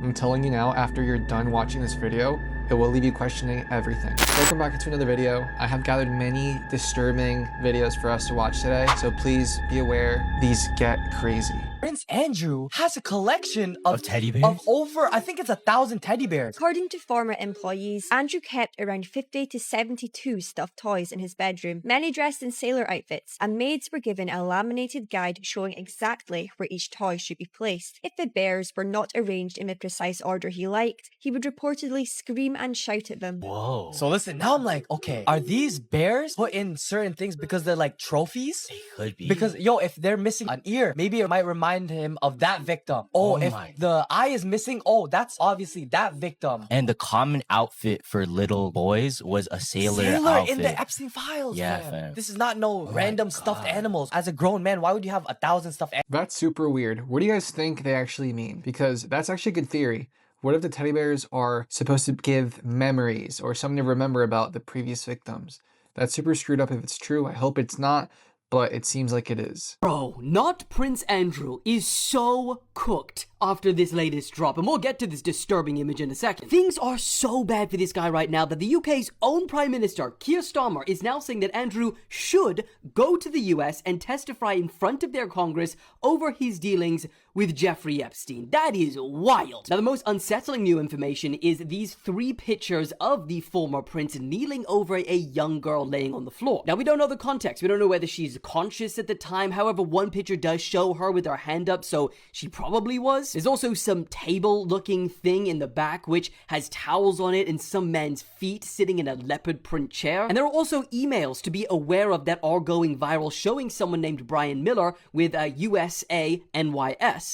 I'm telling you now, after you're done watching this video, it will leave you questioning everything. Welcome back to another video. I have gathered many disturbing videos for us to watch today, so please be aware, these get crazy. Prince Andrew has a collection of teddy bears? Of over, I think it's 1,000 teddy bears. According to former employees, Andrew kept around 50 to 72 stuffed toys in his bedroom, many dressed in sailor outfits, and maids were given a laminated guide showing exactly where each toy should be placed. If the bears were not arranged in the precise order he liked, he would reportedly scream and shout at them. Whoa. So listen, now I'm like, okay, are these bears put in certain things because they're like trophies? They could be. Because, yo, if they're missing an ear, maybe it might remind him of that victim. Oh, if the eye is missing, oh, that's obviously that victim. And the common outfit for little boys was a sailor outfit. In the Epstein files. Yeah, fam. fam. This is not no random stuffed animals. As a grown man, why would you have 1,000 stuffed animals? That's super weird. What do you guys think they actually mean? Because that's actually a good theory. What if the teddy bears are supposed to give memories or something to remember about the previous victims? That's super screwed up if it's true. I hope it's not, but it seems like it is. Bro, not Prince Andrew is so cooked after this latest drop, and we'll get to this disturbing image in a second. Things are so bad for this guy right now that the UK's own Prime Minister, Keir Starmer, is now saying that Andrew should go to the US and testify in front of their Congress over his dealings with Jeffrey Epstein. That is wild. Now, the most unsettling new information is these 3 pictures of the former prince kneeling over a young girl laying on the floor. Now, we don't know the context. We don't know whether she's conscious at the time. However, one picture does show her with her hand up, so she probably was. There's also some table-looking thing in the back which has towels on it and some man's feet sitting in a leopard print chair. And there are also emails to be aware of that are going viral showing someone named Brian Miller with USANYS,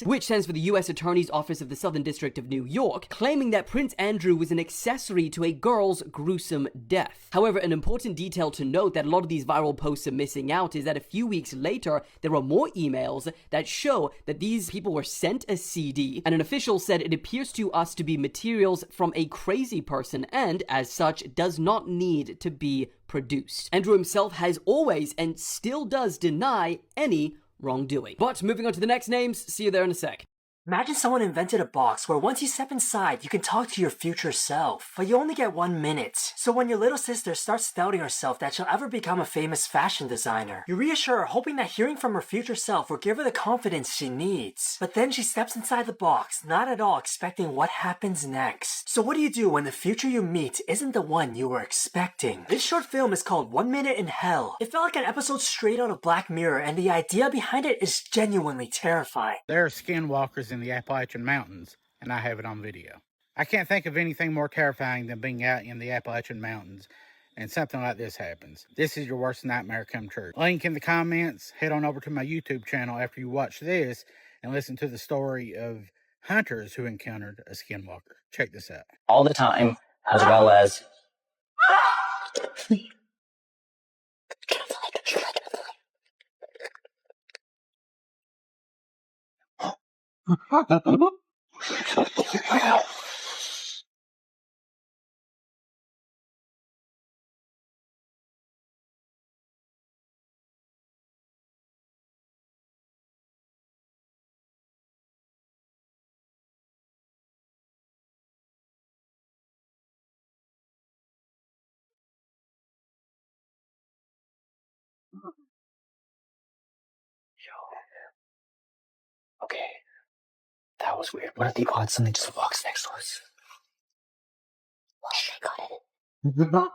which stands for the U.S. Attorney's Office of the Southern District of New York, claiming that Prince Andrew was an accessory to a girl's gruesome death. However, an important detail to note that a lot of these viral posts are missing out is that a few weeks later, there are more emails that show that these people were sent a CD, and an official said it appears to us to be materials from a crazy person and, as such, does not need to be produced. Andrew himself has always and still does deny any wrongdoing. But moving on to the next names, see you there in a sec. Imagine someone invented a box where once you step inside, you can talk to your future self, but you only get 1 minute. So when your little sister starts doubting herself that she'll ever become a famous fashion designer, you reassure her hoping that hearing from her future self will give her the confidence she needs. But then she steps inside the box, not at all expecting what happens next. So what do you do when the future you meet isn't the one you were expecting? This short film is called 1 Minute in Hell. It felt like an episode straight out of Black Mirror, and the idea behind it is genuinely terrifying. There are skinwalkers in the Appalachian Mountains, and I have it on video. I can't think of anything more terrifying than being out in the Appalachian Mountains and something like this happens. This is your worst nightmare come true. Link in the comments. Head on over to my YouTube channel after you watch this and listen to the story of hunters who encountered a skinwalker. Check this out. All the time, as well as okay, that was weird. What if the pod suddenly just walks next to us? What if they got it?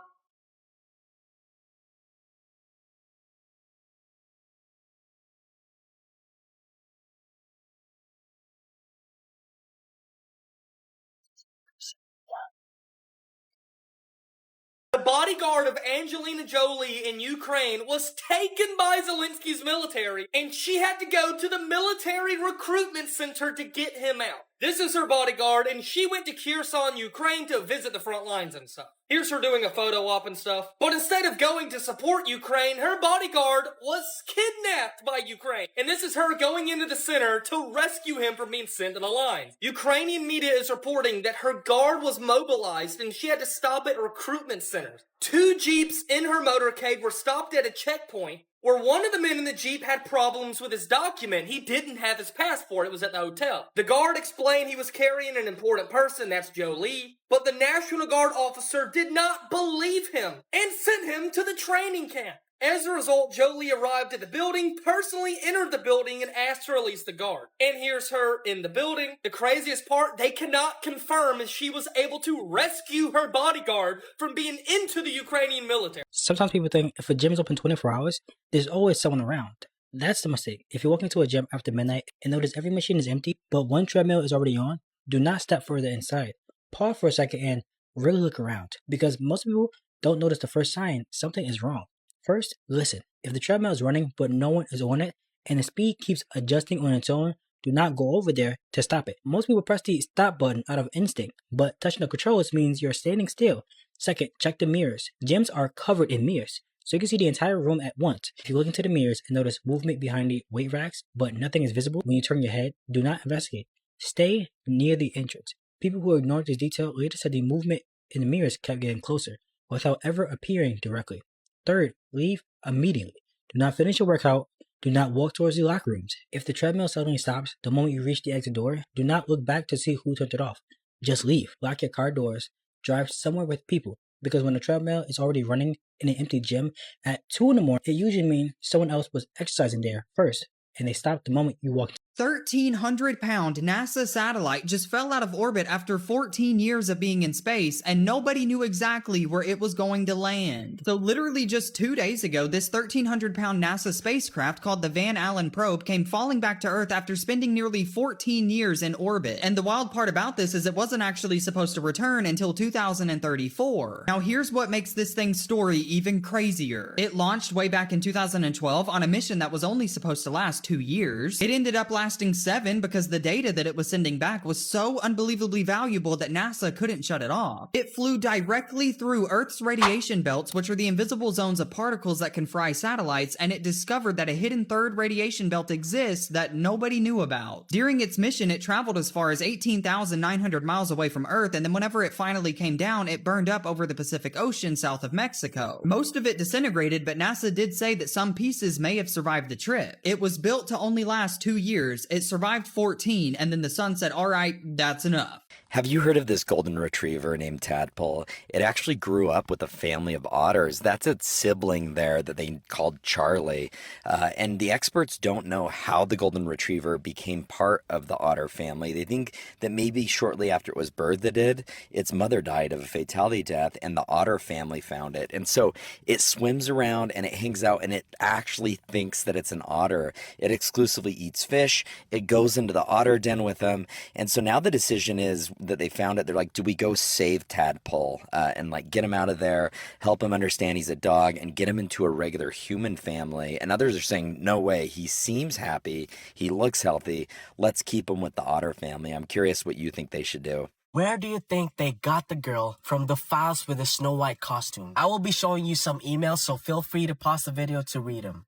The bodyguard of Angelina Jolie in Ukraine was taken by Zelensky's military, and she had to go to the military recruitment center to get him out. This is her bodyguard, and she went to Kherson, Ukraine to visit the front lines and stuff. Here's her doing a photo op and stuff. But instead of going to support Ukraine, her bodyguard was kidnapped by Ukraine. And this is her going into the center to rescue him from being sent to the lines. Ukrainian media is reporting that her guard was mobilized and she had to stop at recruitment centers. 2 jeeps in her motorcade were stopped at a checkpoint, where one of the men in the Jeep had problems with his document. He didn't have his passport. It was at the hotel. The guard explained he was carrying an important person, that's Jolie, but the National Guard officer did not believe him and sent him to the training camp. As a result, Jolie arrived at the building, personally entered the building, and asked to release the guard. And here's her in the building. The craziest part, they cannot confirm if she was able to rescue her bodyguard from being into the Ukrainian military. Sometimes people think if a gym is open 24 hours, there's always someone around. That's the mistake. If you walk into a gym after midnight and notice every machine is empty, but one treadmill is already on, do not step further inside. Pause for a second and really look around, because most people don't notice the first sign something is wrong. First, listen. If the treadmill is running but no one is on it and the speed keeps adjusting on its own, do not go over there to stop it. Most people press the stop button out of instinct, but touching the controls means you're standing still. Second, check the mirrors. Gyms are covered in mirrors, so you can see the entire room at once. If you look into the mirrors and notice movement behind the weight racks, but nothing is visible when you turn your head, do not investigate. Stay near the entrance. People who ignored this detail later said the movement in the mirrors kept getting closer, without ever appearing directly. Third, leave immediately. Do not finish your workout. Do not walk towards the locker rooms. If the treadmill suddenly stops the moment you reach the exit door, do not look back to see who turned it off. Just leave. Lock your car doors. Drive somewhere with people. Because when the treadmill is already running in an empty gym at 2 in the morning, it usually means someone else was exercising there first, and they stopped the moment you walked. 1,300-pound NASA satellite just fell out of orbit after 14 years of being in space, and nobody knew exactly where it was going to land. So literally just 2 days ago, this 1,300-pound NASA spacecraft called the Van Allen probe came falling back to Earth after spending nearly 14 years in orbit. And the wild part about this is it wasn't actually supposed to return until 2034. Now here's what makes this thing's story even crazier. It launched way back in 2012 on a mission that was only supposed to last 2 years. It ended up lasting 7 because the data that it was sending back was so unbelievably valuable that NASA couldn't shut it off. It flew directly through Earth's radiation belts, which are the invisible zones of particles that can fry satellites, and it discovered that a hidden third radiation belt exists that nobody knew about. During its mission, it traveled as far as 18,900 miles away from Earth, and then whenever it finally came down, it burned up over the Pacific Ocean south of Mexico. Most of it disintegrated, but NASA did say that some pieces may have survived the trip. It was built to only last 2 years. It survived 14, and then the sun said, all right, that's enough. Have you heard of this golden retriever named Tadpole? It actually grew up with a family of otters. That's its sibling there that they called Charlie. And the experts don't know how the golden retriever became part of the otter family. They think that maybe shortly after it was birthed, it did. Its mother died of a fatality death, and the otter family found it. And so it swims around and it hangs out, and it actually thinks that it's an otter. It exclusively eats fish. It goes into the otter den with them. And so now the decision is that they found it. They're like, do we go save Tadpole and like get him out of there, help him understand he's a dog, and get him into a regular human family? And others are saying, no way. He seems happy. He looks healthy. Let's keep him with the otter family. I'm curious what you think they should do. Where do you think they got the girl from the files with the Snow White costume? I will be showing you some emails, so feel free to pause the video to read them.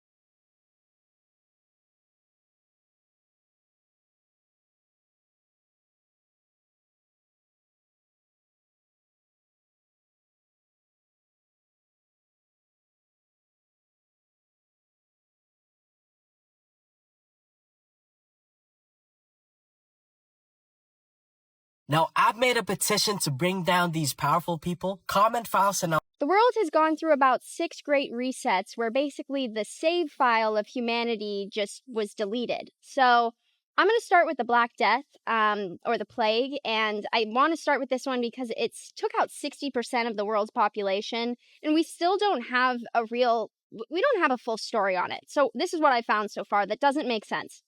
Now, I've made a petition to bring down these powerful people. Comment files and The world has gone through about 6 great resets where basically the save file of humanity just was deleted. So I'm going to start with the Black Death, or the Plague, and I want to start with this one because it took out 60% of the world's population, and we still don't have we don't have a full story on it. So this is what I found so far that doesn't make sense.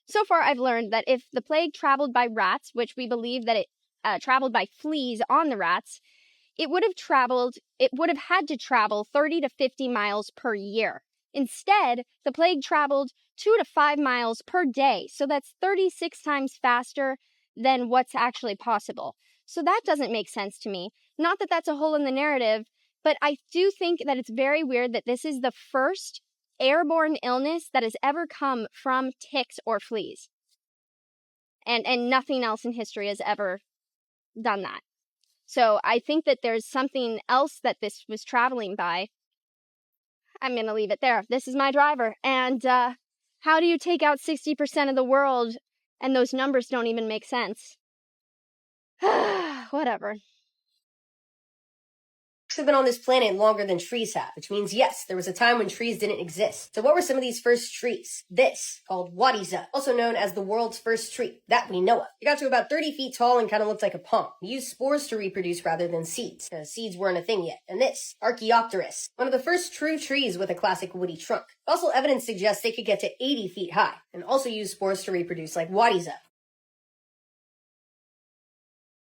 So far, I've learned that if the plague traveled by rats, which we believe that it traveled by fleas on the rats, it would have had to travel 30 to 50 miles per year. Instead, the plague traveled 2 to 5 miles per day, so that's 36 times faster than what's actually possible. So that doesn't make sense to me. Not that that's a hole in the narrative, but I do think that it's very weird that this is the first airborne illness that has ever come from ticks or fleas. And nothing else in history has ever done that. So I think that there's something else that this was traveling by. I'm gonna leave it there. This is my driver. And how do you take out 60% of the world and those numbers don't even make sense? Whatever. Have been on this planet longer than trees have, which means yes, there was a time when trees didn't exist. So what were some of these first trees? This, called Wadiza, also known as the world's first tree, that we know of. It got to about 30 feet tall and kind of looked like a palm. It used spores to reproduce rather than seeds, because seeds weren't a thing yet. And this, Archaeopteris, one of the first true trees with a classic woody trunk. Also, evidence suggests they could get to 80 feet high, and also use spores to reproduce like Wadiza.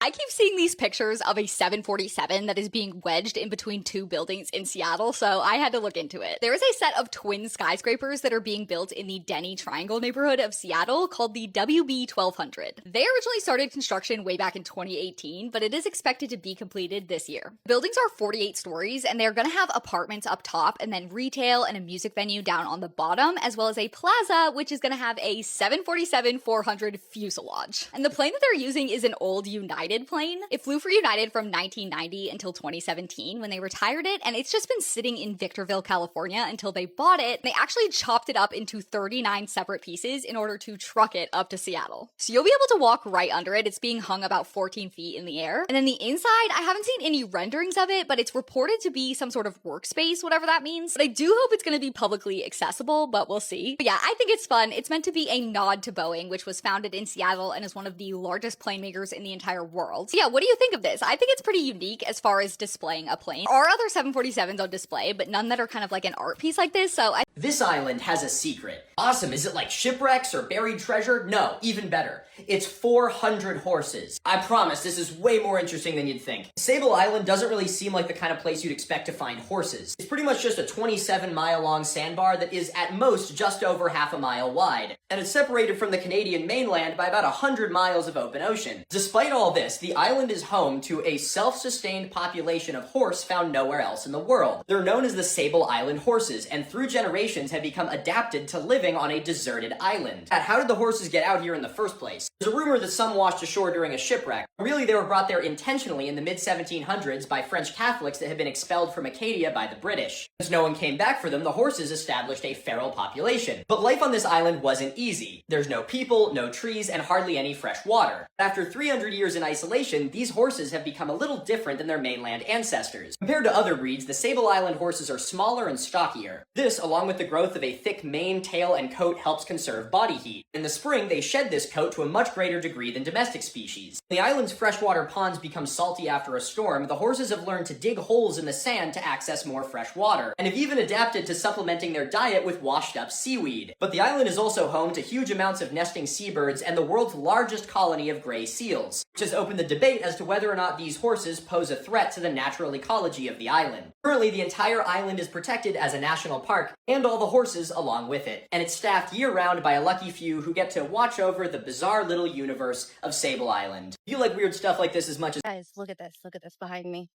I keep seeing these pictures of a 747 that is being wedged in between two buildings in Seattle, so I had to look into it. There is a set of twin skyscrapers that are being built in the Denny Triangle neighborhood of Seattle called the WB 1200. They originally started construction way back in 2018, but it is expected to be completed this year. The buildings are 48 stories, and they're gonna have apartments up top, and then retail and a music venue down on the bottom, as well as a plaza, which is gonna have a 747-400 fuselage. And the plane that they're using is an old United plane. It flew for United from 1990 until 2017 when they retired it, and it's just been sitting in Victorville, California until they bought it. They actually chopped it up into 39 separate pieces in order to truck it up to Seattle. So you'll be able to walk right under it. It's being hung about 14 feet in the air. And then the inside, I haven't seen any renderings of it, but it's reported to be some sort of workspace, whatever that means. But I do hope it's going to be publicly accessible, but we'll see. But yeah, I think it's fun. It's meant to be a nod to Boeing, which was founded in Seattle and is one of the largest plane makers in the entire world. So yeah, what do you think of this? I think it's pretty unique as far as displaying a plane. There are other 747s on display, but none that are kind of like an art piece like this, so This island has a secret. Awesome, is it like shipwrecks or buried treasure? No, even better. It's 400 horses. I promise, this is way more interesting than you'd think. Sable Island doesn't really seem like the kind of place you'd expect to find horses. It's pretty much just a 27-mile-long sandbar that is at most just over half a mile wide. And it's separated from the Canadian mainland by about 100 miles of open ocean. Despite all this, the island is home to a self-sustained population of horse found nowhere else in the world. They're known as the Sable Island horses, and through generations have become adapted to living on a deserted island. How did the horses get out here in the first place? There's a rumor that some washed ashore during a shipwreck. Really, they were brought there intentionally in the mid-1700s by French Catholics that had been expelled from Acadia by the British. Since no one came back for them, the horses established a feral population. But life on this island wasn't easy. There's no people, no trees, and hardly any fresh water. After 300 years in isolation, these horses have become a little different than their mainland ancestors. Compared to other breeds, the Sable Island horses are smaller and stockier. This, along with the growth of a thick mane, tail, and coat, helps conserve body heat. In the spring, they shed this coat to a much greater degree than domestic species. When the island's freshwater ponds become salty after a storm, the horses have learned to dig holes in the sand to access more fresh water, and have even adapted to supplementing their diet with washed-up seaweed. But the island is also home to huge amounts of nesting seabirds and the world's largest colony of gray seals, which has opened the debate as to whether or not these horses pose a threat to the natural ecology of the island. Currently, the entire island is protected as a national park, and all the horses along with it, and it's staffed year-round by a lucky few who get to watch over the bizarre little universe of Sable Island. If you like weird stuff like this as much as— Guys, look at this behind me.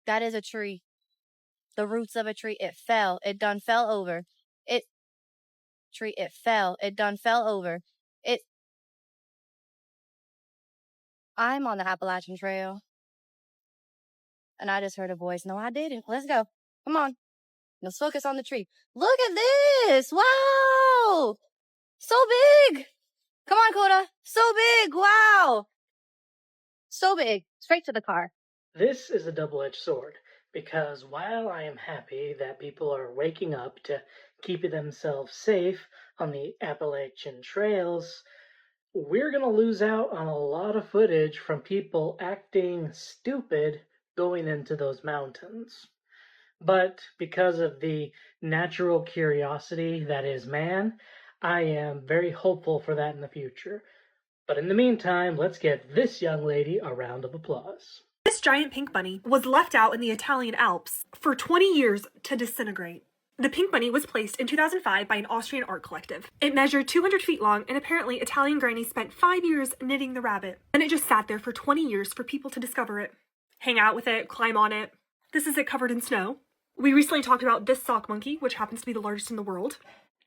That is a tree. The roots of a tree. It fell. It done fell over. It fell. It done fell over. I'm on the Appalachian Trail. And I just heard a voice. No, I didn't. Let's go. Come on. Let's focus on the tree. Look at this. Wow. So big. Come on, Coda. So big. Wow. So big. Straight to the car. This is a double-edged sword, because while I am happy that people are waking up to keep themselves safe on the Appalachian trails, we're going to lose out on a lot of footage from people acting stupid going into those mountains. But because of the natural curiosity that is man, I am very hopeful for that in the future. But in the meantime, let's give this young lady a round of applause. This giant pink bunny was left out in the Italian Alps for 20 years to disintegrate. The pink bunny was placed in 2005 by an Austrian art collective. It measured 200 feet long, and apparently Italian granny spent 5 years knitting the rabbit. And it just sat there for 20 years for people to discover it. Hang out with it, climb on it. This is it covered in snow. We recently talked about this sock monkey, which happens to be the largest in the world.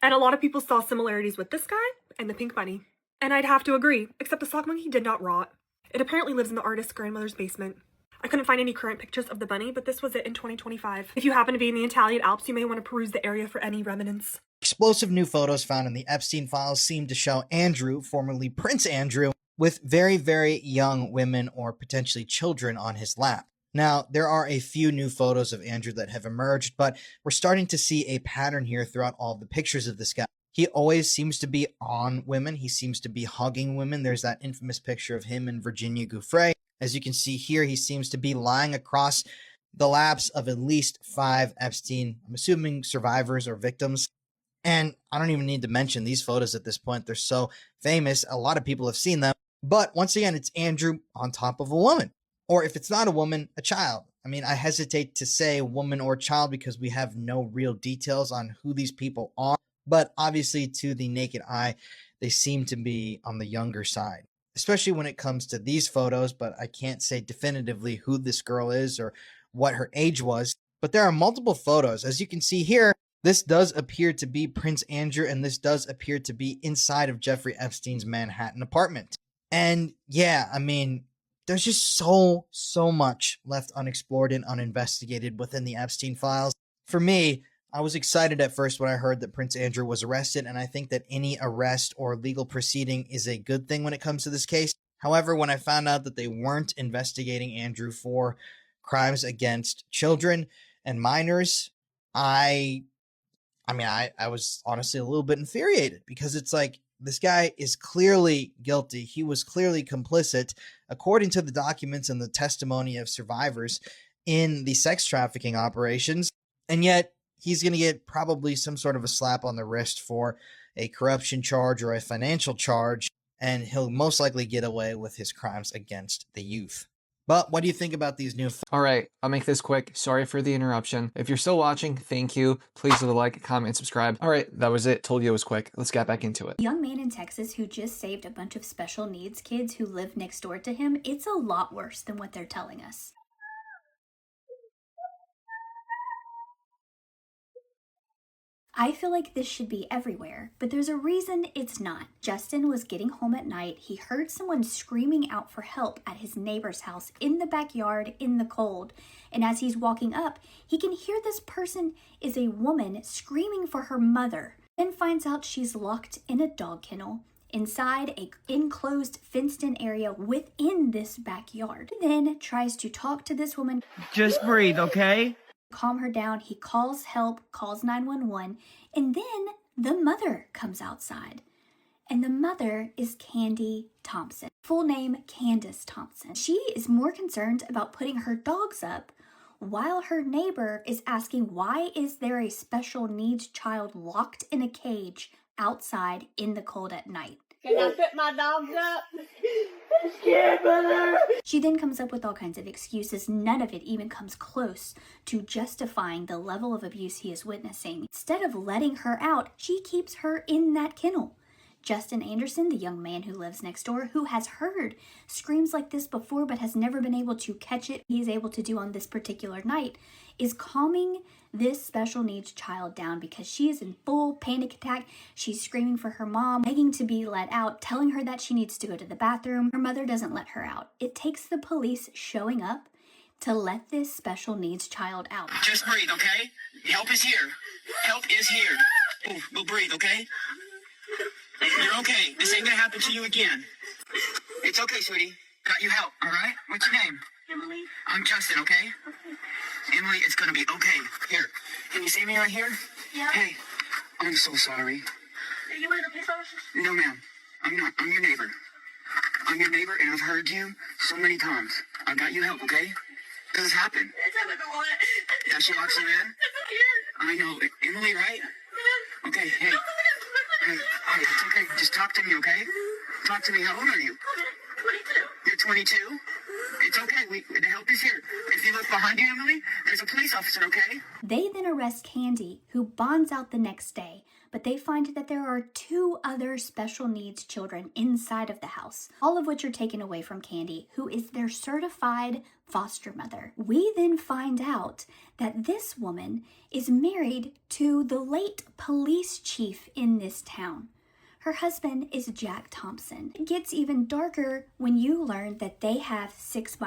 And a lot of people saw similarities with this guy and the pink bunny. And I'd have to agree, except the sock monkey did not rot. It apparently lives in the artist's grandmother's basement. I couldn't find any current pictures of the bunny, but this was it in 2025. If you happen to be in the Italian Alps, you may want to peruse the area for any remnants. Explosive new photos found in the Epstein files seem to show Andrew, formerly Prince Andrew, with very, very young women or potentially children on his lap. Now, there are a few new photos of Andrew that have emerged, but we're starting to see a pattern here throughout all of the pictures of this guy. He always seems to be on women. He seems to be hugging women. There's that infamous picture of him and Virginia Giuffre. As you can see here, he seems to be lying across the laps of at least 5 Epstein, I'm assuming survivors or victims. And I don't even need to mention these photos at this point. They're so famous. A lot of people have seen them. But once again, it's Andrew on top of a woman. Or if it's not a woman, a child. I mean, I hesitate to say woman or child because we have no real details on who these people are. But obviously, to the naked eye, they seem to be on the younger side, especially when it comes to these photos. But I can't say definitively who this girl is or what her age was. But there are multiple photos. As you can see here, this does appear to be Prince Andrew, and this does appear to be inside of Jeffrey Epstein's Manhattan apartment. And yeah, I mean, there's just so much left unexplored and uninvestigated within the Epstein files. For me, I was excited at first when I heard that Prince Andrew was arrested, and I think that any arrest or legal proceeding is a good thing when it comes to this case. However, when I found out that they weren't investigating Andrew for crimes against children and minors, I was honestly a little bit infuriated, because it's like, this guy is clearly guilty. He was clearly complicit, according to the documents and the testimony of survivors in the sex trafficking operations. And yet he's going to get probably some sort of a slap on the wrist for a corruption charge or a financial charge, and he'll most likely get away with his crimes against the youth. But what do you think about these new... All right, I'll make this quick. Sorry for the interruption. If you're still watching, thank you. Please leave a like, comment, and subscribe. All right, that was it. Told you it was quick. Let's get back into it. Young man in Texas who just saved a bunch of special needs kids who live next door to him, it's a lot worse than what they're telling us. I feel like this should be everywhere, but there's a reason it's not. Justin was getting home at night. He heard someone screaming out for help at his neighbor's house in the backyard in the cold. And as he's walking up, he can hear this person is a woman screaming for her mother. Then finds out she's locked in a dog kennel inside a enclosed fenced-in area within this backyard. He then tries to talk to this woman. Just breathe, okay? Calm her down. He calls help, calls 911, and then the mother comes outside. And the mother is Candy Thompson. Full name, Candace Thompson. She is more concerned about putting her dogs up, while her neighbor is asking, why is there a special needs child locked in a cage outside in the cold at night? Can I put my dogs up? I'm scared, mother. She then comes up with all kinds of excuses. None of it even comes close to justifying the level of abuse he is witnessing. Instead of letting her out, she keeps her in that kennel. Justin Anderson, the young man who lives next door, who has heard screams like this before but has never been able to catch it, he's able to do on this particular night, is calming this special needs child down because she is in full panic attack. She's screaming for her mom, begging to be let out, telling her that she needs to go to the bathroom. Her mother doesn't let her out. It takes the police showing up to let this special needs child out. Just breathe, okay? Help is here. Help is here. Oh, we'll breathe, okay? You're okay. This ain't gonna happen to you again. It's okay, sweetie. Got you help, all right? What's your name? Emily. I'm Justin, okay? Emily, it's gonna be okay. Here. Can you see me right here? Yeah. Hey, I'm so sorry. Are you one of the police officers? No, ma'am. I'm not. I'm your neighbor. I'm your neighbor, and I've heard you so many times. I got you help, okay? This has happened. It's happened a lot. That she locks you in? I know. Emily, right? Okay, hey. Hey, it's okay. Just talk to me, okay? Talk to me. How old are you? 22. You're 22? It's okay. The help is here. If you look behind you, Emily, there's a police officer, okay? They then arrest Candy, who bonds out the next day, but they find that there are 2 other special needs children inside of the house, all of which are taken away from Candy, who is their certified foster mother. We then find out that this woman is married to the late police chief in this town. Her husband is Jack Thompson. It gets even darker when you learn that they have 6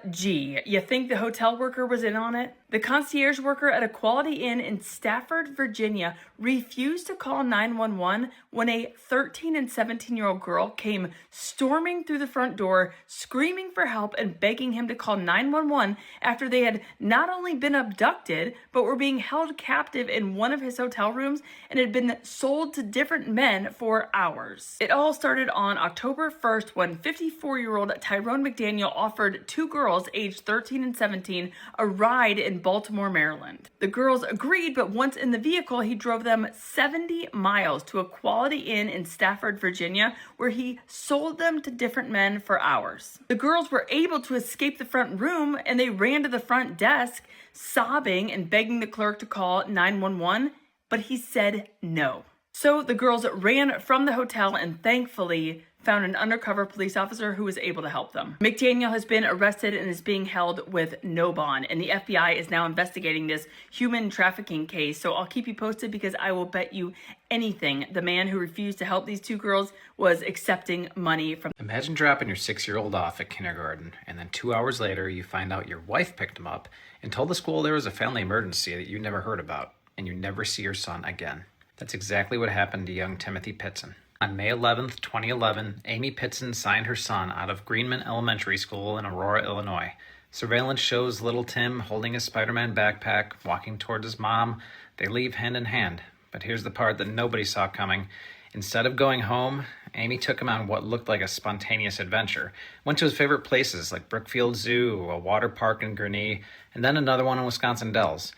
Gee, you think the hotel worker was in on it? The concierge worker at a Quality Inn in Stafford, Virginia, refused to call 911 when a 13 and 17-year-old girl came storming through the front door, screaming for help and begging him to call 911 after they had not only been abducted, but were being held captive in one of his hotel rooms and had been sold to different men for hours. It all started on October 1st when 54-year-old Tyrone McDaniel offered 2 girls aged 13 and 17 a ride in Baltimore, Maryland. The girls agreed, but once in the vehicle, he drove them 70 miles to a Quality Inn in Stafford, Virginia, where he sold them to different men for hours. The girls were able to escape the front room and they ran to the front desk, sobbing and begging the clerk to call 911, but he said no. So the girls ran from the hotel and thankfully found an undercover police officer who was able to help them. McDaniel has been arrested and is being held with no bond, and the FBI is now investigating this human trafficking case. So I'll keep you posted because I will bet you anything the man who refused to help these 2 girls was accepting money from. Imagine dropping your 6-year-old off at kindergarten, and then 2 hours later you find out your wife picked him up and told the school there was a family emergency that you never heard about, and you never see your son again. That's exactly what happened to young Timothy Pitson. On May 11th, 2011, Amy Pitson signed her son out of Greenman Elementary School in Aurora, Illinois. Surveillance shows little Tim holding his Spider-Man backpack, walking towards his mom. They leave hand in hand. But here's the part that nobody saw coming. Instead of going home, Amy took him on what looked like a spontaneous adventure. Went to his favorite places like Brookfield Zoo, a water park in Gurnee, and then another one in Wisconsin Dells.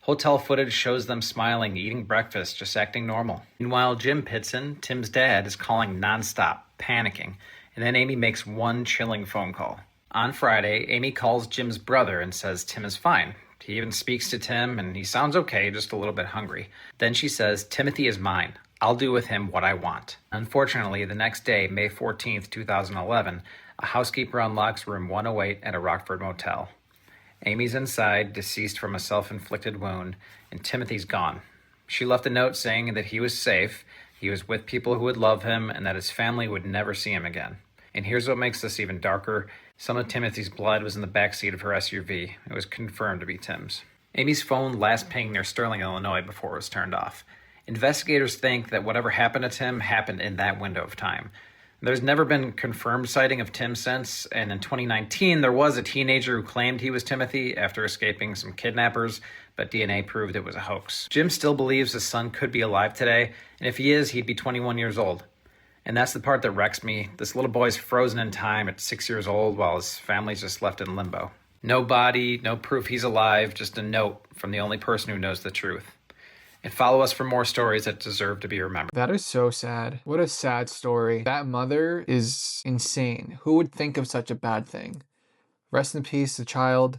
Hotel footage shows them smiling, eating breakfast, just acting normal. Meanwhile, Jim Pitson, Tim's dad, is calling nonstop, panicking. And then Amy makes one chilling phone call. On Friday, Amy calls Jim's brother and says Tim is fine. He even speaks to Tim, and he sounds okay, just a little bit hungry. Then she says, Timothy is mine. I'll do with him what I want. Unfortunately, the next day, May 14th, 2011, a housekeeper unlocks room 108 at a Rockford motel. Amy's inside, deceased from a self-inflicted wound, and Timothy's gone. She left a note saying that he was safe, he was with people who would love him, and that his family would never see him again. And here's what makes this even darker. Some of Timothy's blood was in the backseat of her SUV. It was confirmed to be Tim's. Amy's phone last pinged near Sterling, Illinois before it was turned off. Investigators think that whatever happened to Tim happened in that window of time. There's never been confirmed sighting of Tim since, and in 2019 there was a teenager who claimed he was Timothy after escaping some kidnappers, but DNA proved it was a hoax. Jim still believes his son could be alive today, and if he is, he'd be 21 years old. And that's the part that wrecks me. This little boy's frozen in time at 6 years old while his family's just left in limbo. No body, no proof he's alive, just a note from the only person who knows the truth. And follow us for more stories that deserve to be remembered. That is so sad. What a sad story. That mother is insane. Who would think of such a bad thing? Rest in peace, the child.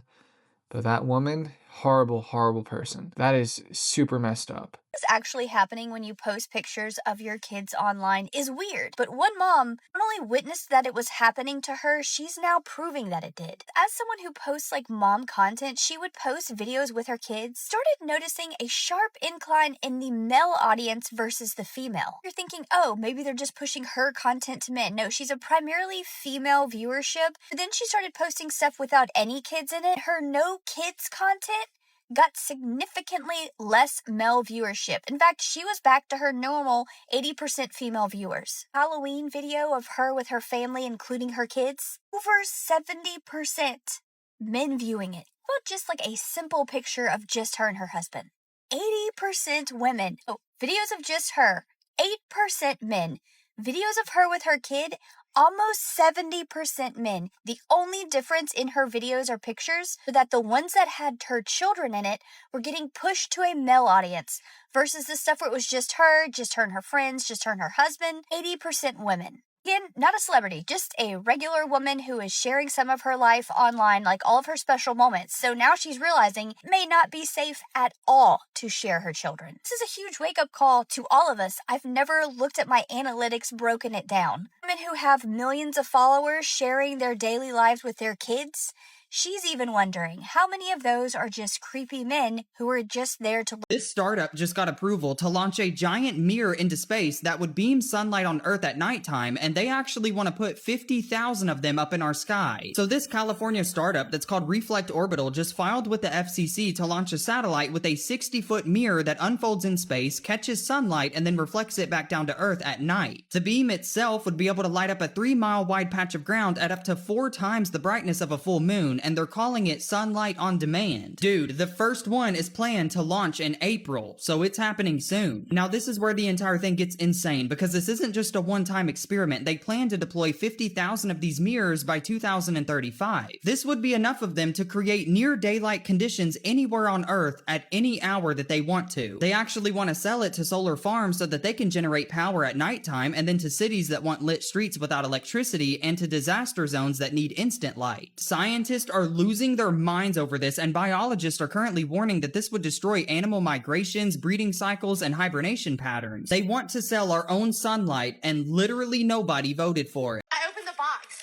But that woman, horrible, horrible person. That is super messed up. What's actually happening when you post pictures of your kids online is weird, but one mom not only witnessed that it was happening to her, she's now proving that it did. As someone who posts like mom content, she would post videos with her kids, started noticing a sharp incline in the male audience versus the female. You're thinking, oh, maybe they're just pushing her content to men. No, she's a primarily female viewership. But then she started posting stuff without any kids in it. Her no kids content got significantly less male viewership. In fact, she was back to her normal 80% female viewers. Halloween video of her with her family, including her kids, over 70% men viewing it. Not just like a simple picture of just her and her husband. 80% women. Oh, videos of just her. 8% men. Videos of her with her kid, almost 70% men. The only difference in her videos or pictures was that the ones that had her children in it were getting pushed to a male audience versus the stuff where it was just her and her friends, just her and her husband, 80% women. Again, not a celebrity, just a regular woman who is sharing some of her life online, like all of her special moments. So now she's realizing it may not be safe at all to share her children. This is a huge wake-up call to all of us. I've never looked at my analytics, broken it down. Women who have millions of followers sharing their daily lives with their kids, She's even wondering how many of those are just creepy men who are just there to. This startup just got approval to launch a giant mirror into space that would beam sunlight on Earth at nighttime, and they actually want to put 50,000 of them up in our sky. So this California startup that's called Reflect Orbital just filed with the FCC to launch a satellite with a 60-foot mirror that unfolds in space, catches sunlight, and then reflects it back down to Earth at night. The beam itself would be able to light up a 3-mile wide patch of ground at up to 4 times the brightness of a full moon, and they're calling it Sunlight on Demand. Dude, the first one is planned to launch in April, so it's happening soon. Now this is where the entire thing gets insane, because this isn't just a one-time experiment. They plan to deploy 50,000 of these mirrors by 2035. This would be enough of them to create near daylight conditions anywhere on Earth at any hour that they want to. They actually want to sell it to solar farms so that they can generate power at nighttime, and then to cities that want lit streets without electricity, and to disaster zones that need instant light. Scientists are losing their minds over this, and biologists are currently warning that this would destroy animal migrations, breeding cycles, and hibernation patterns. They want to sell our own sunlight, and literally nobody voted for it. I opened the box,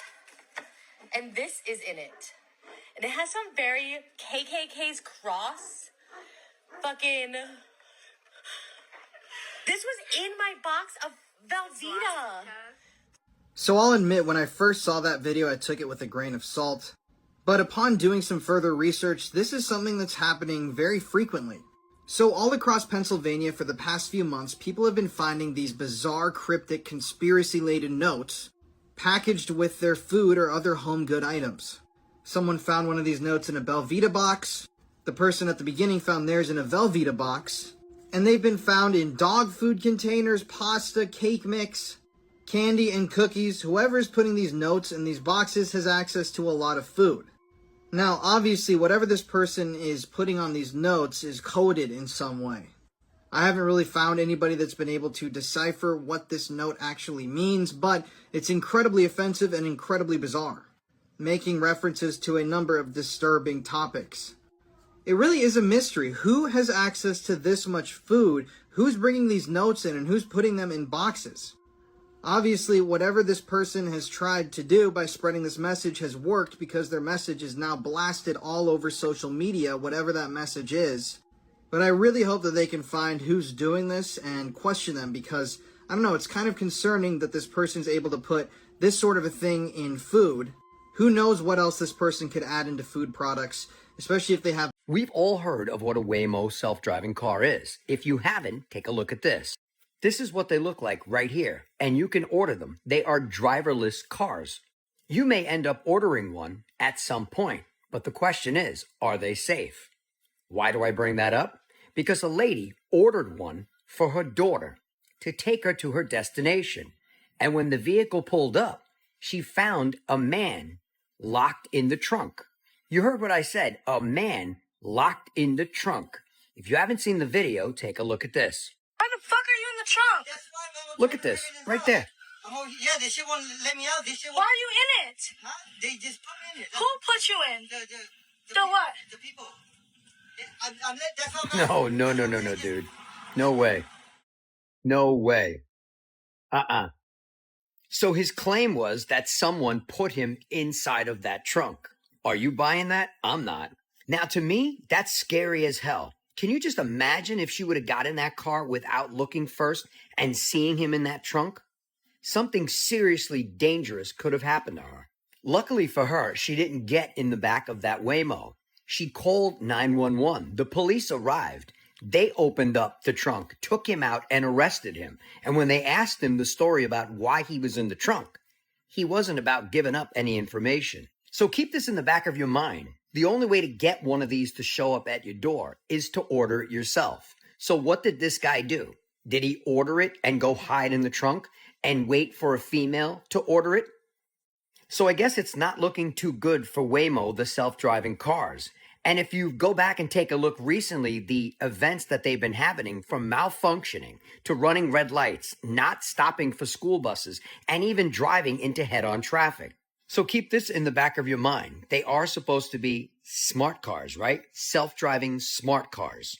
and this is in it. And it has some very KKK's cross. Fucking. This was in my box of Velveeta. So I'll admit, when I first saw that video, I took it with a grain of salt. But upon doing some further research, this is something that's happening very frequently. So all across Pennsylvania for the past few months, people have been finding these bizarre, cryptic, conspiracy-laden notes packaged with their food or other home good items. Someone found one of these notes in a Belvita box. The person at the beginning found theirs in a Velveeta box. And they've been found in dog food containers, pasta, cake mix, candy, and cookies. Whoever's putting these notes in these boxes has access to a lot of food. Now, obviously, whatever this person is putting on these notes is coded in some way. I haven't really found anybody that's been able to decipher what this note actually means, but it's incredibly offensive and incredibly bizarre, making references to a number of disturbing topics. It really is a mystery. Who has access to this much food? Who's bringing these notes in and who's putting them in boxes? Obviously, whatever this person has tried to do by spreading this message has worked, because their message is now blasted all over social media, whatever that message is. But I really hope that they can find who's doing this and question them, because, I don't know, it's kind of concerning that this person's able to put this sort of a thing in food. Who knows what else this person could add into food products, especially if they have... We've all heard of what a Waymo self-driving car is. If you haven't, take a look at this. This is what they look like right here, and you can order them. They are driverless cars. You may end up ordering one at some point, but the question is, are they safe? Why do I bring that up? Because a lady ordered one for her daughter to take her to her destination. And when the vehicle pulled up, she found a man locked in the trunk. You heard what I said, a man locked in the trunk. If you haven't seen the video, take a look at this. Why the fuck are you in the trunk? Look at this, right there. Oh, yeah, they should want to let me out. Why are you in it? Huh? They just put me in it. Who put you in? The what? The people. No, dude. No way. No way. So his claim was that someone put him inside of that trunk. Are you buying that? I'm not. Now, to me, that's scary as hell. Can you just imagine if she would have got in that car without looking first and seeing him in that trunk? Something seriously dangerous could have happened to her. Luckily for her, she didn't get in the back of that Waymo. She called 911. The police arrived. They opened up the trunk, took him out, and arrested him. And when they asked him the story about why he was in the trunk, he wasn't about giving up any information. So keep this in the back of your mind. The only way to get one of these to show up at your door is to order it yourself. So what did this guy do? Did he order it and go hide in the trunk and wait for a female to order it? So I guess it's not looking too good for Waymo, the self-driving cars. And if you go back and take a look recently, the events that they've been happening, from malfunctioning to running red lights, not stopping for school buses, and even driving into head-on traffic. So keep this in the back of your mind. They are supposed to be smart cars, right? Self-driving smart cars.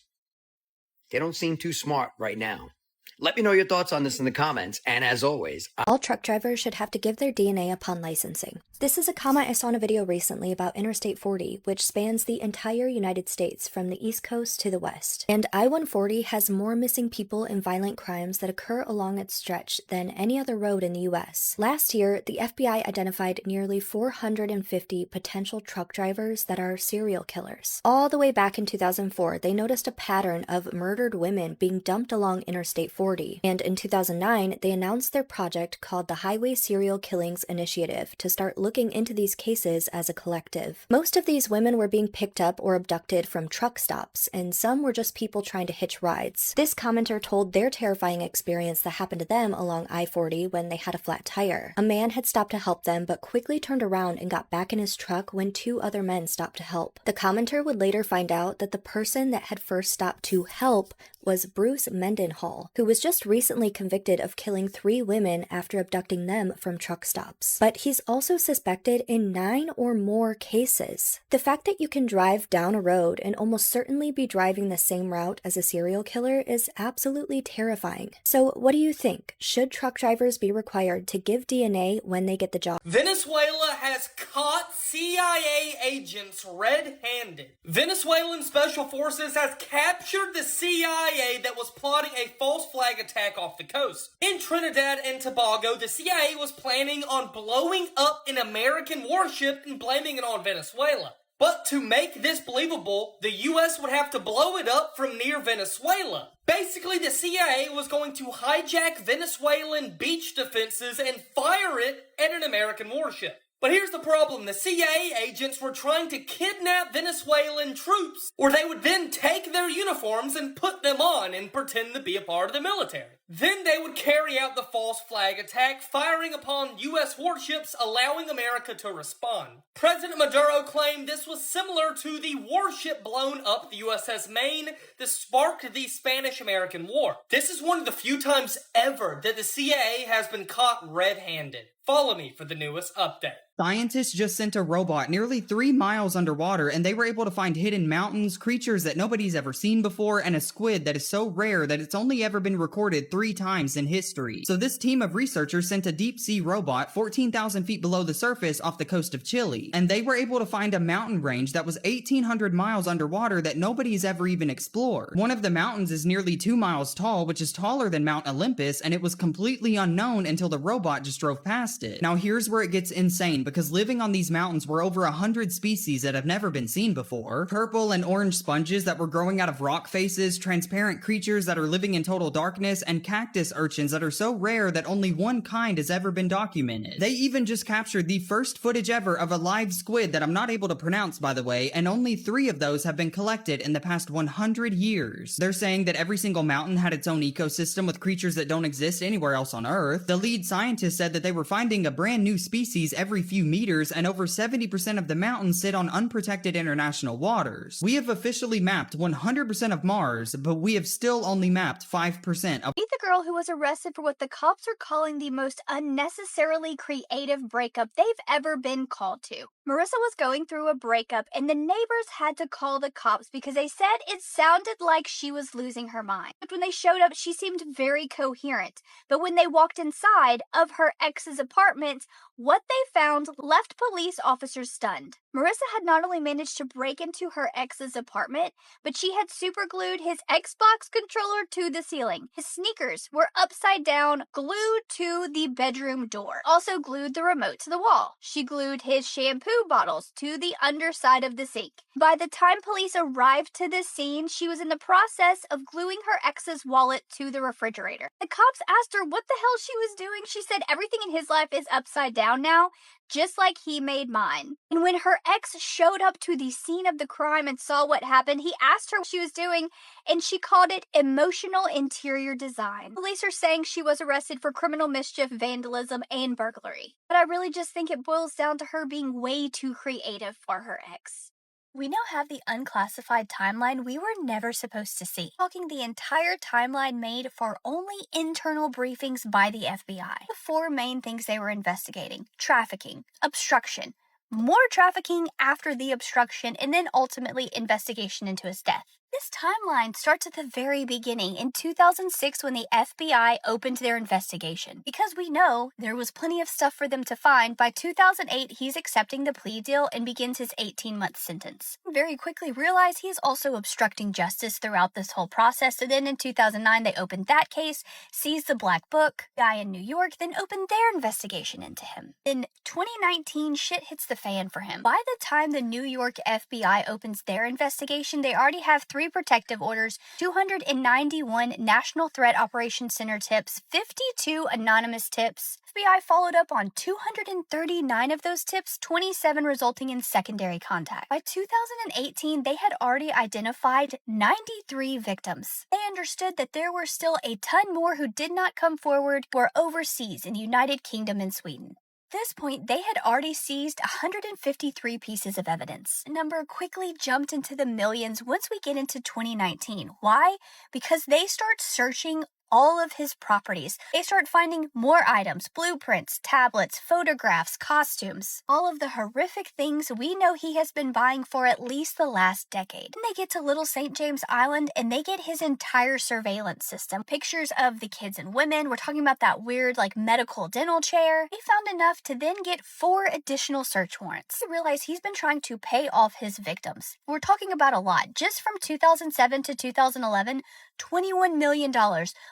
They don't seem too smart right now. Let me know your thoughts on this in the comments. And as always, All truck drivers should have to give their DNA upon licensing. This is a comment I saw in a video recently about Interstate 40, which spans the entire United States from the East Coast to the West. And I-140 has more missing people and violent crimes that occur along its stretch than any other road in the US. Last year, the FBI identified nearly 450 potential truck drivers that are serial killers. All the way back in 2004, they noticed a pattern of murdered women being dumped along Interstate 40. And in 2009, they announced their project called the Highway Serial Killings Initiative to start looking into these cases as a collective. Most of these women were being picked up or abducted from truck stops, and some were just people trying to hitch rides. This commenter told their terrifying experience that happened to them along I-40 when they had a flat tire. A man had stopped to help them, but quickly turned around and got back in his truck when 2 other men stopped to help. The commenter would later find out that the person that had first stopped to help was Bruce Mendenhall, who was just recently convicted of killing 3 women after abducting them from truck stops. But he's also suspected in 9 or more cases. The fact that you can drive down a road and almost certainly be driving the same route as a serial killer is absolutely terrifying. So what do you think? Should truck drivers be required to give DNA when they get the job? Venezuela has caught CIA agents red-handed. Venezuelan Special Forces has captured the CIA that was plotting a false flag attack off the coast. In Trinidad and Tobago, the CIA was planning on blowing up an American warship and blaming it on Venezuela. But to make this believable, the US would have to blow it up from near Venezuela. Basically, the CIA was going to hijack Venezuelan beach defenses and fire it at an American warship. But here's the problem. The CIA agents were trying to kidnap Venezuelan troops, or they would then take their uniforms and put them on and pretend to be a part of the military. Then they would carry out the false flag attack, firing upon U.S. warships, allowing America to respond. President Maduro claimed this was similar to the warship blown up the USS Maine that sparked the Spanish-American War. This is one of the few times ever that the CIA has been caught red-handed. Follow me for the newest update. Scientists just sent a robot nearly 3 miles underwater, and they were able to find hidden mountains, creatures that nobody's ever seen before, and a squid that is so rare that it's only ever been recorded 3 times in history. So this team of researchers sent a deep-sea robot 14,000 feet below the surface off the coast of Chile, and they were able to find a mountain range that was 1,800 miles underwater that nobody's ever even explored. One of the mountains is nearly 2 miles tall, which is taller than Mount Olympus, and it was completely unknown until the robot just drove past it. Now here's where it gets insane, because living on these mountains were over 100 species that have never been seen before. Purple and orange sponges that were growing out of rock faces, transparent creatures that are living in total darkness, and cactus urchins that are so rare that only one kind has ever been documented. They even just captured the first footage ever of a live squid that I'm not able to pronounce, by the way, and only 3 of those have been collected in the past 100 years. They're saying that every single mountain had its own ecosystem with creatures that don't exist anywhere else on Earth. The lead scientist said that they were finding a brand new species every few meters, and over 70% of the mountains sit on unprotected international waters. We have officially mapped 100% of Mars, but we have still only mapped 5% of— Meet the girl who was arrested for what the cops are calling the most unnecessarily creative breakup they've ever been called to. Marissa was going through a breakup, and the neighbors had to call the cops because they said it sounded like she was losing her mind. But when they showed up, she seemed very coherent. But when they walked inside of her ex's apartment, what they found left police officers stunned. Marissa had not only managed to break into her ex's apartment, but she had superglued his Xbox controller to the ceiling. His sneakers were upside down, glued to the bedroom door. Also glued the remote to the wall. She glued his shampoo bottles to the underside of the sink. By the time police arrived to the scene, she was in the process of gluing her ex's wallet to the refrigerator. The cops asked her what the hell she was doing. She said everything in his life is upside down now, just like he made mine. And when her ex showed up to the scene of the crime and saw what happened, he asked her what she was doing, and she called it emotional interior design. Police are saying she was arrested for criminal mischief, vandalism, and burglary. But I really just think it boils down to her being way too creative for her ex. We now have the unclassified timeline we were never supposed to see. Talking the entire timeline made for only internal briefings by the FBI. The 4 main things they were investigating: trafficking, obstruction, more trafficking after the obstruction, and then ultimately investigation into his death. This timeline starts at the very beginning in 2006 when the FBI opened their investigation. Because we know there was plenty of stuff for them to find, by 2008 he's accepting the plea deal and begins his 18-month sentence. Very quickly realize he is also obstructing justice throughout this whole process, so then in 2009 they opened that case, seized the Black Book, guy in New York, then opened their investigation into him. Then 2019 shit hits the fan for him. By the time the New York FBI opens their investigation, they already have 3 protective orders, 291 National Threat Operations Center tips, 52 anonymous tips. FBI followed up on 239 of those tips, 27 resulting in secondary contact. By 2018, they had already identified 93 victims. They understood that there were still a ton more who did not come forward, were overseas in the United Kingdom and Sweden. At this point, they had already seized 153 pieces of evidence. The number quickly jumped into the millions once we get into 2019. Why? Because they start searching all of his properties. They start finding more items, blueprints, tablets, photographs, costumes, all of the horrific things we know he has been buying for at least the last decade. Then they get to Little St. James Island and they get his entire surveillance system. Pictures of the kids and women. We're talking about that weird medical dental chair. They found enough to then get 4 additional search warrants. They realize he's been trying to pay off his victims. We're talking about a lot. Just from 2007 to 2011, $21 million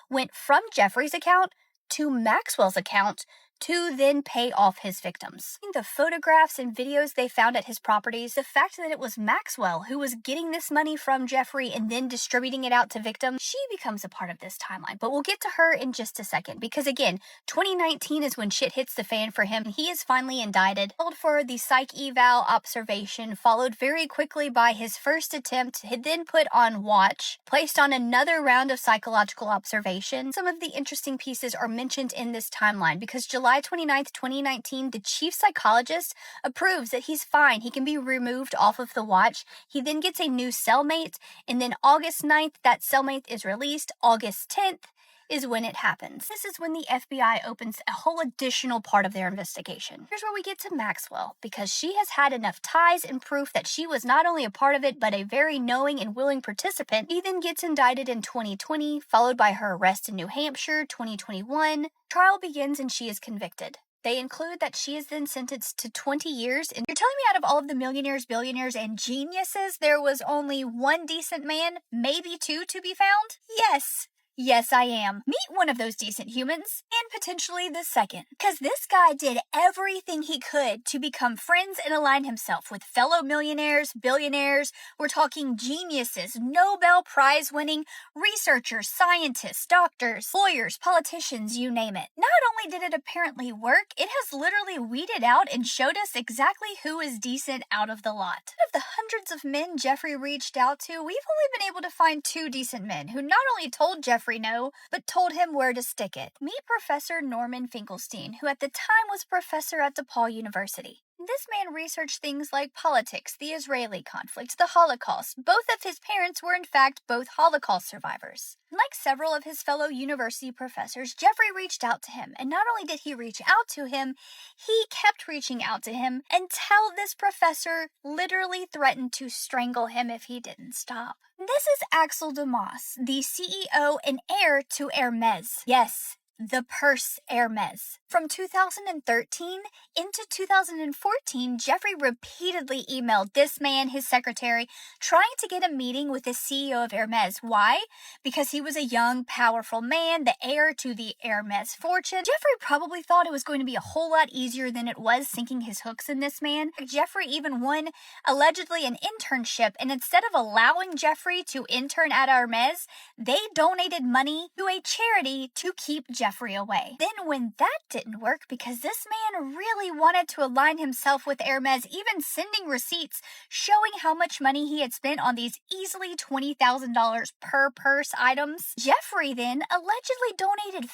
went from Jeffrey's account to Maxwell's account to then pay off his victims. The photographs and videos they found at his properties, the fact that it was Maxwell who was getting this money from Jeffrey and then distributing it out to victims, she becomes a part of this timeline. But we'll get to her in just a second because again, 2019 is when shit hits the fan for him. He is finally indicted, held for the psych eval observation, followed very quickly by his first attempt, then put on watch, placed on another round of psychological observation. Some of the interesting pieces are mentioned in this timeline because July 29th, 2019, the chief psychologist approves that he's fine. He can be removed off of the watch. He then gets a new cellmate, and then August 9th, that cellmate is released. August 10th is when it happens. This is when the FBI opens a whole additional part of their investigation. Here's where we get to Maxwell, because she has had enough ties and proof that she was not only a part of it, but a very knowing and willing participant. He then gets indicted in 2020, followed by her arrest in New Hampshire, 2021. Trial begins and she is convicted. They include that she is then sentenced to 20 years. And you're telling me out of all of the millionaires, billionaires, and geniuses, there was only one decent man, maybe 2 to be found? Yes. Yes, I am. Meet one of those decent humans, and potentially the second. Because this guy did everything he could to become friends and align himself with fellow millionaires, billionaires. We're talking geniuses, Nobel Prize winning researchers, scientists, doctors, lawyers, politicians, you name it. Not only did it apparently work, it has literally weeded out and showed us exactly who is decent out of the lot. Out of the hundreds of men Jeffrey reached out to, we've only been able to find 2 decent men who not only told Jeffrey no, but told him where to stick it. Meet Professor Norman Finkelstein, who at the time was professor at DePaul University. This man researched things like politics, the Israeli conflict, the Holocaust. Both of his parents were in fact both Holocaust survivors. Like several of his fellow university professors, Jeffrey reached out to him, and not only did he reach out to him, he kept reaching out to him until this professor literally threatened to strangle him if he didn't stop. This is Axel Dumas, the CEO and heir to Hermes. Yes, the purse Hermes. From 2013 into 2014, Jeffrey repeatedly emailed this man, his secretary, trying to get a meeting with the CEO of Hermes. Why? Because he was a young, powerful man, the heir to the Hermes fortune. Jeffrey probably thought it was going to be a whole lot easier than it was sinking his hooks in this man. Jeffrey even won, allegedly, an internship, and instead of allowing Jeffrey to intern at Hermes, they donated money to a charity to keep Jeffrey away. Then when that didn't work, because this man really wanted to align himself with Hermes, even sending receipts showing how much money he had spent on these easily $20,000 per purse items, Jeffrey then allegedly donated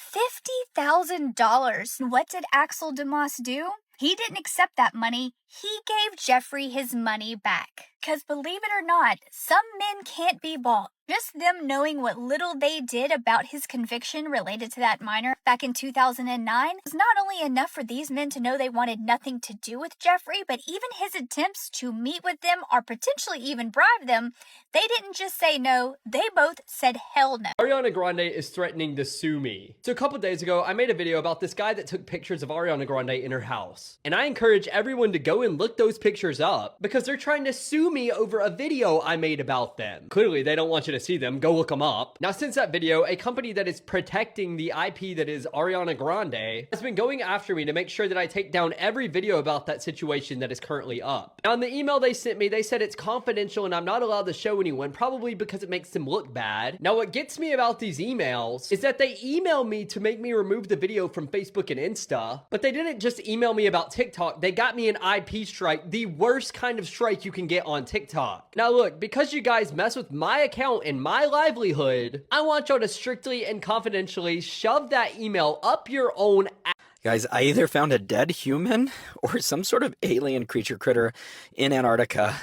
$50,000. What did Axel Dumas do? He didn't accept that money. He gave Jeffrey his money back. Because believe it or not, some men can't be bought. Just them knowing what little they did about his conviction related to that minor back in 2009 was not only enough for these men to know they wanted nothing to do with Jeffrey, but even his attempts to meet with them or potentially even bribe them, they didn't just say no, they both said hell no. Ariana Grande is threatening to sue me. So a couple days ago, I made a video about this guy that took pictures of Ariana Grande in her house. And I encourage everyone to go and look those pictures up because they're trying to sue me over a video I made about them. Clearly, they don't want you to see them. Go look them up. Now, since that video, a company that is protecting the IP that is Ariana Grande has been going after me to make sure that I take down every video about that situation that is currently up. Now, in the email they sent me, they said it's confidential and I'm not allowed to show anyone, probably because it makes them look bad. Now, what gets me about these emails is that they email me to make me remove the video from Facebook and Insta, but they didn't just email me about TikTok. They got me an IP strike, the worst kind of strike you can get on TikTok. Now, look, because you guys mess with my account and my livelihood, I want y'all to strictly and confidentially shove that email up your own ass. Guys, I either found a dead human or some sort of alien creature critter in Antarctica.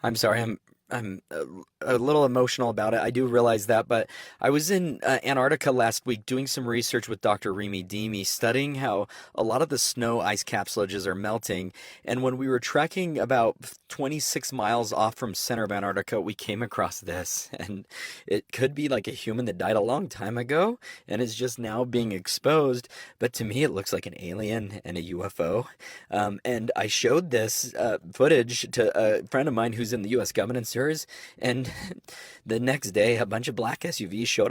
I'm sorry, I'm a little emotional about it. I do realize that, but I was in Antarctica last week doing some research with Dr. Remy Deemy, studying how a lot of the snow ice capsulages are melting. And when we were trekking about 26 miles off from center of Antarctica, we came across this, and it could be like a human that died a long time ago and is just now being exposed. But to me, it looks like an alien and a UFO. And I showed this footage to a friend of mine who's in the U.S. government service, and the next day a bunch of black SUVs showed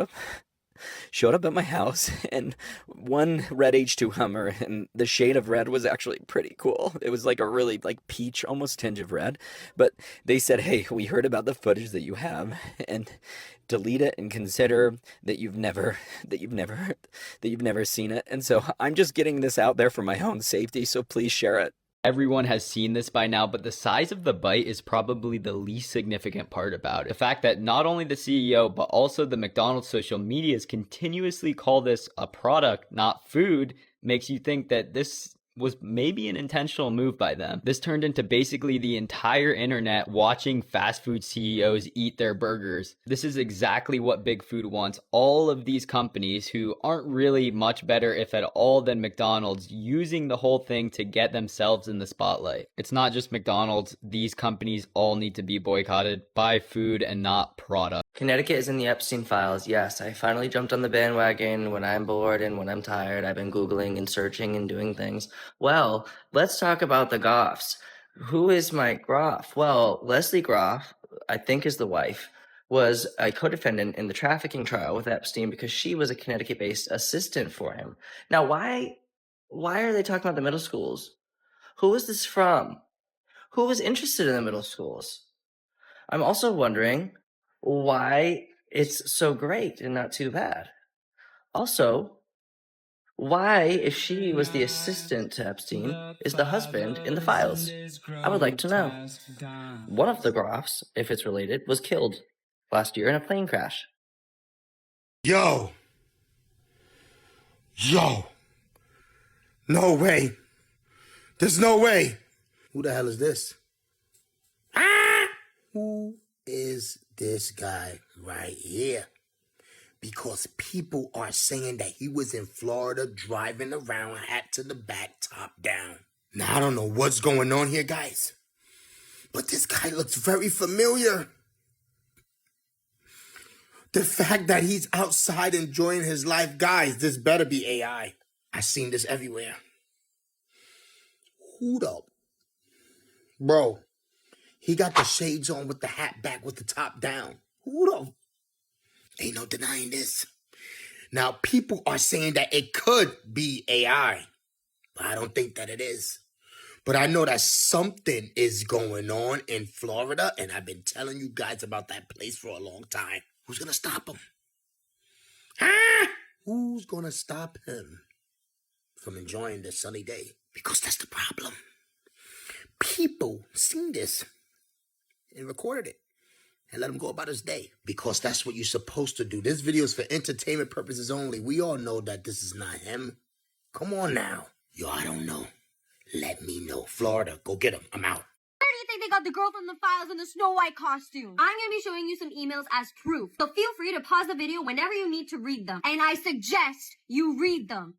up at my house, and one red H2 Hummer, and the shade of red was actually pretty cool. It was like a really like peach, almost tinge of red. But they said, "Hey, we heard about the footage that you have, and delete it and consider that you've never seen it." And so I'm just getting this out there for my own safety, so please share it. Everyone has seen this by now, but the size of the bite is probably the least significant part about it. The fact that not only the CEO, but also the McDonald's social medias continuously call this a product, not food, makes you think that this was maybe an intentional move by them. This turned into basically the entire internet watching fast food CEOs eat their burgers. This is exactly what Big Food wants. All of these companies who aren't really much better, if at all, than McDonald's, using the whole thing to get themselves in the spotlight. It's not just McDonald's. These companies all need to be boycotted. Buy food and not product. Connecticut is in the Epstein files. Yes, I finally jumped on the bandwagon when I'm bored and when I'm tired. I've been Googling and searching and doing things. Well, let's talk about the Goffs. Who is Mike Groff? Well, Leslie Groff, I think is the wife, was a co-defendant in the trafficking trial with Epstein because she was a Connecticut-based assistant for him. Now, why are they talking about the middle schools? Who is this from? Who was interested in the middle schools? I'm also wondering why it's so great and not too bad. Also, why, if she was the assistant to Epstein, is the husband in the files? I would like to know. One of the Groffs, if it's related, was killed last year in a plane crash. Yo! No way. There's no way. Who the hell is this? Who is this guy right here? Because people are saying that he was in Florida driving around, hat to the back, top down. Now, I don't know what's going on here, guys, but this guy looks very familiar. The fact that he's outside enjoying his life, guys, this better be AI. I've seen this everywhere. Who the? Bro, he got the shades on with the hat back with the top down. Who the? Ain't no denying this. Now, people are saying that it could be AI, but I don't think that it is. But I know that something is going on in Florida, and I've been telling you guys about that place for a long time. Who's going to stop him? Who's going to stop him from enjoying this sunny day? Because that's the problem. People seen this and recorded it and let him go about his day, because that's what you're supposed to do. This video is for entertainment purposes only. We all know that this is not him. Come on now. Yo, I don't know. Let me know. Florida, go get him. I'm out. Where do you think got the girl from the files in the Snow White costume. I'm gonna be showing you some emails as proof. So feel free to pause the video whenever you need to read them. And I suggest you read them.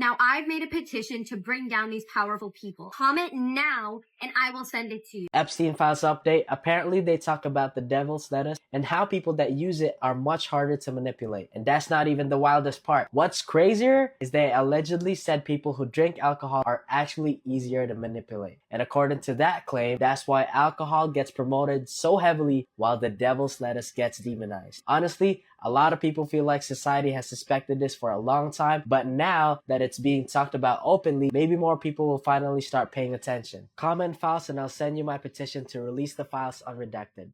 Now, I've made a petition to bring down these powerful people. Comment now, and I will send it to you. Epstein Files update. Apparently, they talk about the devil's lettuce and how people that use it are much harder to manipulate. And that's not even the wildest part. What's crazier is they allegedly said people who drink alcohol are actually easier to manipulate. And according to that claim, that's why alcohol gets promoted so heavily while the devil's lettuce gets demonized. Honestly, a lot of people feel like society has suspected this for a long time, but now that it's being talked about openly, maybe more people will finally start paying attention. Comment files and I'll send you my petition to release the files unredacted.